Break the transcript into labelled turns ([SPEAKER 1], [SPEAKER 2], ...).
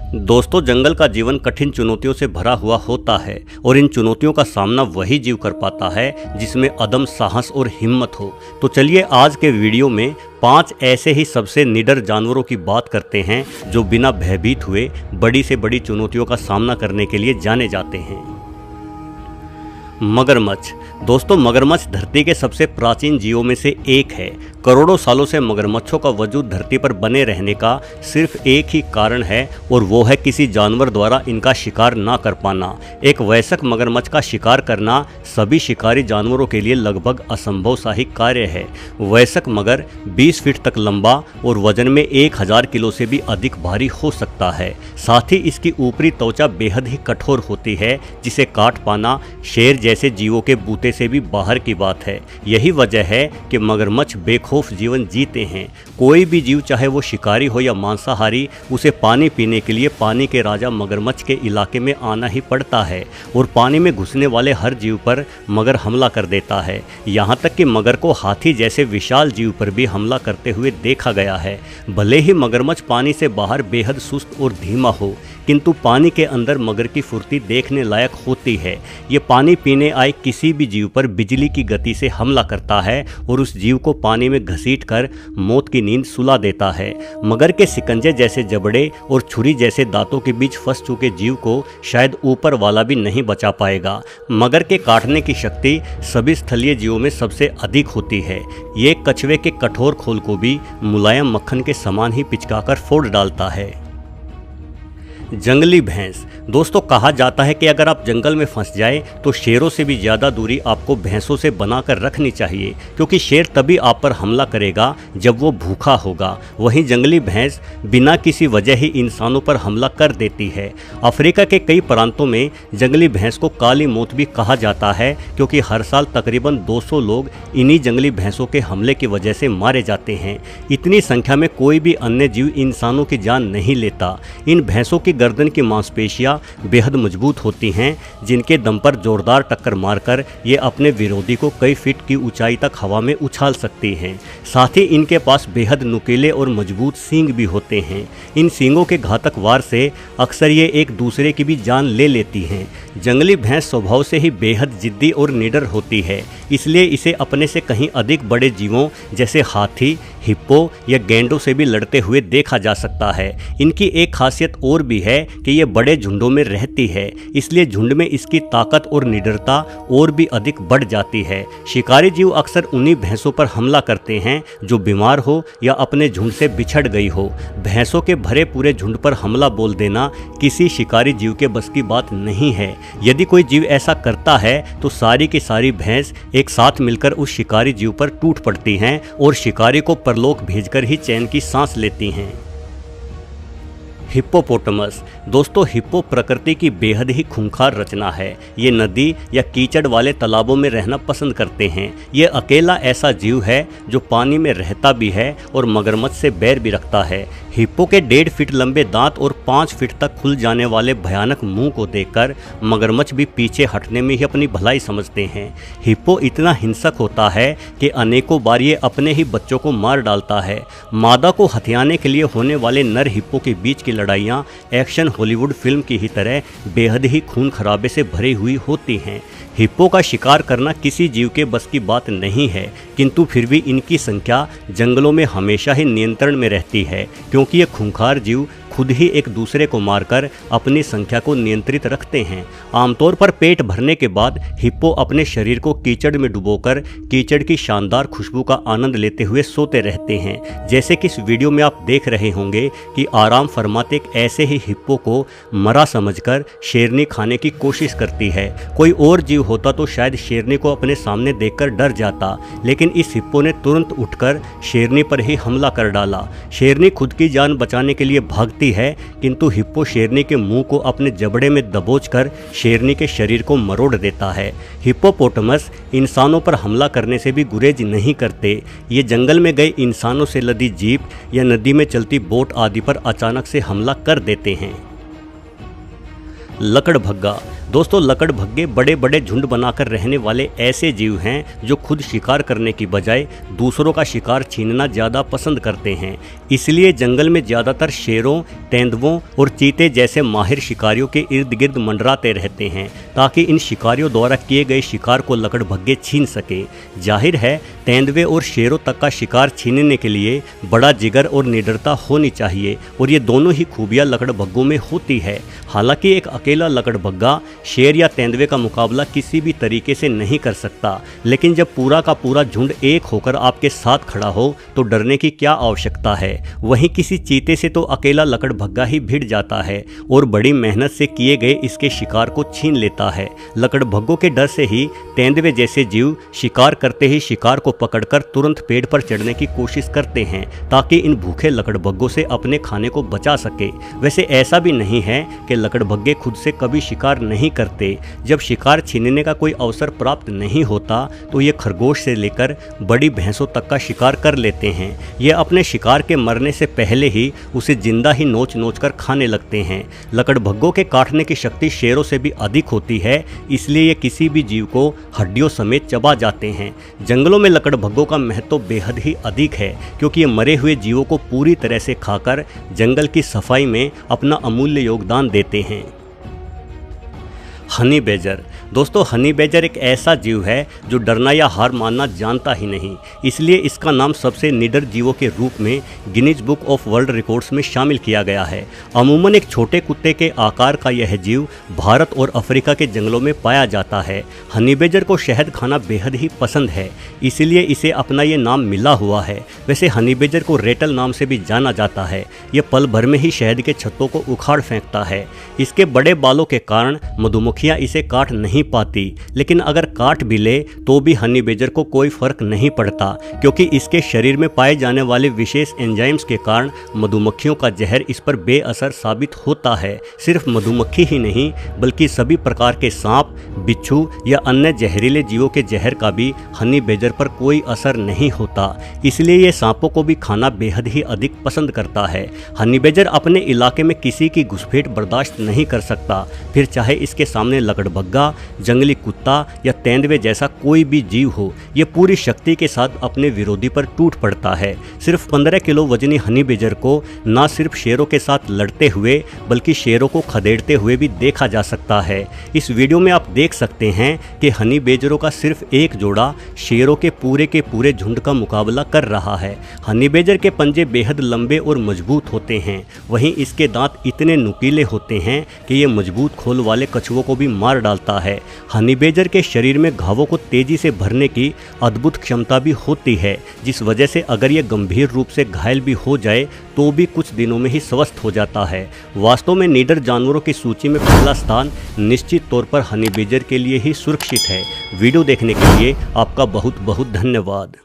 [SPEAKER 1] दोस्तों, जंगल का जीवन कठिन चुनौतियों से भरा हुआ होता है और इन चुनौतियों का सामना वही जीव कर पाता है जिसमें अदम साहस और हिम्मत हो। तो चलिए आज के वीडियो में 5 ऐसे ही सबसे निडर जानवरों की बात करते हैं जो बिना भयभीत हुए बड़ी से बड़ी चुनौतियों का सामना करने के लिए जाने जाते हैं। मगरमच्छ। दोस्तों, मगरमच्छ धरती के सबसे प्राचीन जीवों में से एक है। करोड़ों सालों से मगरमच्छों का वजूद धरती पर बने रहने का सिर्फ एक ही कारण है और वो है किसी जानवर द्वारा इनका शिकार ना कर पाना। एक वयस्क मगरमच्छ का शिकार करना सभी शिकारी जानवरों के लिए लगभग असंभव सा ही कार्य है। वयस्क मगर 20 फीट तक लंबा और वजन में 1000 किलो से भी अधिक भारी हो सकता है। साथ ही इसकी ऊपरी त्वचा बेहद ही कठोर होती है, जिसे काट पाना शेर जैसे जीवों के बूते से भी बाहर की बात है। यही वजह है कि मगरमच्छ बेखौफ जीवन जीते हैं। कोई भी जीव, चाहे वो शिकारी हो या मांसाहारी, उसे पानी पीने के लिए पानी के राजा मगरमच्छ के इलाके में आना ही पड़ता है और पानी में घुसने वाले हर जीव पर मगर हमला कर देता है। यहाँ तक कि मगर को हाथी जैसे विशाल जीव पर भी हमला करते हुए देखा गया है। भले ही मगरमच्छ पानी से बाहर बेहद सुस्त और धीमा हो, किंतु पानी के अंदर मगर की फुर्ती देखने लायक होती है। ये पानी पीने आए किसी भी जीव पर बिजली की गति से हमला करता है और उस जीव को पानी में घसीटकर मौत की नींद सुला देता है। मगर के शिकंजे जैसे जबड़े और छुरी जैसे दांतों के बीच फंस चुके जीव को शायद ऊपर वाला भी नहीं बचा पाएगा। मगर के काटने की शक्ति सभी स्थलीय जीवों में सबसे अधिक होती है। ये कछुए के कठोर खोल को भी मुलायम मक्खन के समान ही पिचकाकर फोड़ डालता है। जंगली भैंस। दोस्तों, कहा जाता है कि अगर आप जंगल में फंस जाए तो शेरों से भी ज़्यादा दूरी आपको भैंसों से बनाकर रखनी चाहिए, क्योंकि शेर तभी आप पर हमला करेगा जब वो भूखा होगा। वहीं जंगली भैंस बिना किसी वजह ही इंसानों पर हमला कर देती है। अफ्रीका के कई प्रांतों में जंगली भैंस को काली मौत भी कहा जाता है, क्योंकि हर साल तकरीबन 200 लोग इन्हीं जंगली भैंसों के हमले की वजह से मारे जाते हैं। इतनी संख्या में कोई भी अन्य जीव इंसानों की जान नहीं लेता। इन भैंसों की गर्दन की मांसपेशियां बेहद मजबूत होती हैं, जिनके दम पर जोरदार टक्कर मारकर ये अपने विरोधी को कई फीट की ऊंचाई तक हवा में उछाल सकती हैं। साथ ही इनके पास बेहद नुकीले और मजबूत सींग भी होते हैं। इन सींगों के घातक वार से अक्सर ये एक दूसरे की भी जान ले लेती हैं। जंगली भैंस स्वभाव से ही बेहद जिद्दी और निडर होती है, इसलिए इसे अपने से कहीं अधिक बड़े जीवों जैसे हाथी, हिप्पो या गैंडों से भी लड़ते हुए देखा जा सकता है। इनकी एक खासियत और भी है कि ये बड़े झुंडों में रहती है, इसलिए झुंड में इसकी ताकत और निडरता और भी अधिक बढ़ जाती है। शिकारी जीव अक्सर उन्हीं भैंसों पर हमला करते हैं जो बीमार हो या अपने झुंड से बिछड़ गई हो। भैंसों के भरे पूरे झुंड पर हमला बोल देना किसी शिकारी जीव के बस की बात नहीं है। यदि कोई जीव ऐसा करता है तो सारी की सारी भैंस एक साथ मिलकर उस शिकारी जीव पर टूट पड़ती हैं और शिकारी को परलोक भेजकर ही चैन की सांस लेती हैं। हिप्पोपोटामस। दोस्तों, हिप्पो प्रकृति की बेहद ही खूंखार रचना है। ये नदी या कीचड़ वाले तालाबों में रहना पसंद करते हैं। ये अकेला ऐसा जीव है जो पानी में रहता भी है और मगरमच्छ से बैर भी रखता है। हिप्पो के 1.5 फीट लंबे दांत और 5 फीट तक खुल जाने वाले भयानक मुंह को देखकर मगरमच्छ भी पीछे हटने में ही अपनी भलाई समझते हैं। हिप्पो इतना हिंसक होता है कि अनेकों बार ये अपने ही बच्चों को मार डालता है। मादा को हथियाने के लिए होने वाले नर हिप्पो के बीच की लड़ाइयाँ एक्शन हॉलीवुड फिल्म की ही तरह बेहद ही खून खराबे से भरी हुई होती हैं। हिप्पो का शिकार करना किसी जीव के बस की बात नहीं है, किंतु फिर भी इनकी संख्या जंगलों में हमेशा ही नियंत्रण में रहती है, क्योंकि ये खूंखार जीव खुद ही एक दूसरे को मारकर अपनी संख्या को नियंत्रित रखते हैं। आमतौर पर पेट भरने के बाद हिप्पो अपने शरीर को कीचड़ में डुबोकर कीचड़ की शानदार खुशबू का आनंद लेते हुए सोते रहते हैं। जैसे कि इस वीडियो में आप देख रहे होंगे कि आराम फरमाते एक ऐसे ही हिप्पो को मरा समझकर शेरनी खाने की कोशिश करती है। कोई और जीव होता तो शायद शेरनी को अपने सामने देखकर डर जाता, लेकिन इस हिप्पो ने तुरंत उठकर शेरनी पर ही हमला कर डाला। शेरनी खुद की जान बचाने के लिए भागती है, किंतु हिप्पो शेरनी के मुंह को अपने जबड़े में दबोचकर शेरनी के शरीर को मरोड़ देता है। हिप्पोपोटामस इंसानों पर हमला करने से भी गुरेज नहीं करते। ये जंगल में गए इंसानों से लदी जीप या नदी में चलती बोट आदि पर अचानक से हमला कर देते हैं। लकड़भग्गा। दोस्तों लकड़भग्गे बड़े बड़े झुंड बनाकर रहने वाले ऐसे जीव हैं जो खुद शिकार करने की बजाय दूसरों का शिकार छीनना ज़्यादा पसंद करते हैं। इसलिए जंगल में ज़्यादातर शेरों, तेंदुओं और चीते जैसे माहिर शिकारियों के इर्द गिर्द मंडराते रहते हैं ताकि इन शिकारियों द्वारा किए गए शिकार को लकड़भग्गे छीन सके। जाहिर है तेंदुए और शेरों तक का शिकार छीनने के लिए बड़ा जिगर और निडरता होनी चाहिए और ये दोनों ही खूबियाँ लकड़भग्गों में होती है। हालांकि एक अकेला लकड़भग्गा शेर या तेंदुए का मुकाबला किसी भी तरीके से नहीं कर सकता, लेकिन जब पूरा का पूरा झुंड एक होकर आपके साथ खड़ा हो तो डरने की क्या आवश्यकता है। वहीं किसी चीते से तो अकेला लकड़भग्गा ही भिड़ जाता है और बड़ी मेहनत से किए गए इसके शिकार को छीन लेता है। लकड़भग्गों के डर से ही तेंदुए जैसे जीव शिकार करते ही शिकार को पकड़कर तुरंत पेड़ पर चढ़ने की कोशिश करते हैं ताकि इन भूखे लकड़भग्गों से अपने खाने को बचा सके। वैसे ऐसा भी नहीं है कि लकड़भग्गे खुद से कभी शिकार नहीं करते। जब शिकार छीनने का कोई अवसर प्राप्त नहीं होता तो ये खरगोश से लेकर बड़ी भैंसों तक का शिकार कर लेते हैं। ये अपने शिकार के मरने से पहले ही उसे जिंदा ही नोच नोच कर खाने लगते हैं। लकड़भग्गों के काटने की शक्ति शेरों से भी अधिक होती है, इसलिए ये किसी भी जीव को हड्डियों समेत चबा जाते हैं। जंगलों में लकड़भग्गों का महत्व बेहद ही अधिक है क्योंकि ये मरे हुए जीवों को पूरी तरह से खाकर जंगल की सफाई में अपना अमूल्य योगदान देते हैं। Honey badger. दोस्तों हनी बेजर एक ऐसा जीव है जो डरना या हार मानना जानता ही नहीं, इसलिए इसका नाम सबसे निडर जीवों के रूप में Guinness book of world records में शामिल किया गया है। अमूमन एक छोटे कुत्ते के आकार का यह जीव भारत और अफ्रीका के जंगलों में पाया जाता है। हनी बेजर को शहद खाना बेहद ही पसंद है, इसीलिए इसे अपना ये नाम मिला हुआ है। वैसे हनी बेजर को रेटल नाम से भी जाना जाता है। यह पल भर में ही शहद के छत्तों को उखाड़ फेंकता है। इसके बड़े बालों के कारण मधुमक्खियां इसे काट नहीं पाती, लेकिन अगर काट भी ले तो भी हनी बेजर को कोई फर्क नहीं पड़ता क्योंकि इसके शरीर में पाए जाने वाले विशेष एंजाइम्स के कारण मधुमक्खियों का जहर इस पर बेअसर साबित होता है। सिर्फ मधुमक्खी ही नहीं बल्कि सभी प्रकार के सांप, बिच्छू या अन्य जहरीले जीवों के जहर का भी हनी बेजर पर कोई असर नहीं होता, इसलिए ये सांपों को भी खाना बेहद ही अधिक पसंद करता है। हनी बेजर अपने इलाके में किसी की घुसपैठ बर्दाश्त नहीं कर सकता, फिर चाहे इसके सामने लकड़भग्गा, जंगली कुत्ता या तेंदुए जैसा कोई भी जीव हो। ये पूरी शक्ति के साथ अपने विरोधी पर टूट पड़ता है। सिर्फ 15 किलो वजनी हनी बेजर को न सिर्फ शेरों के साथ लड़ते हुए बल्कि शेरों को खदेड़ते हुए भी देखा जा सकता है। इस वीडियो में आप देख सकते हैं कि हनी बेजरों का सिर्फ एक जोड़ा शेरों के पूरे झुंड का मुकाबला कर रहा है। हनी बेजर के पंजे बेहद लंबे और मजबूत होते हैं, वहीं इसके दांत इतने नुकीले होते हैं कि ये मजबूत खोल वाले कछुओं को भी मार डालता है। हनी बेजर के शरीर में घावों को तेजी से भरने की अद्भुत क्षमता भी होती है, जिस वजह से अगर यह गंभीर रूप से घायल भी हो जाए तो भी कुछ दिनों में ही स्वस्थ हो जाता है। वास्तव में निडर जानवरों की सूची में पहला स्थान निश्चित तौर पर हनी बेजर के लिए ही सुरक्षित है। वीडियो देखने के लिए आपका बहुत बहुत धन्यवाद।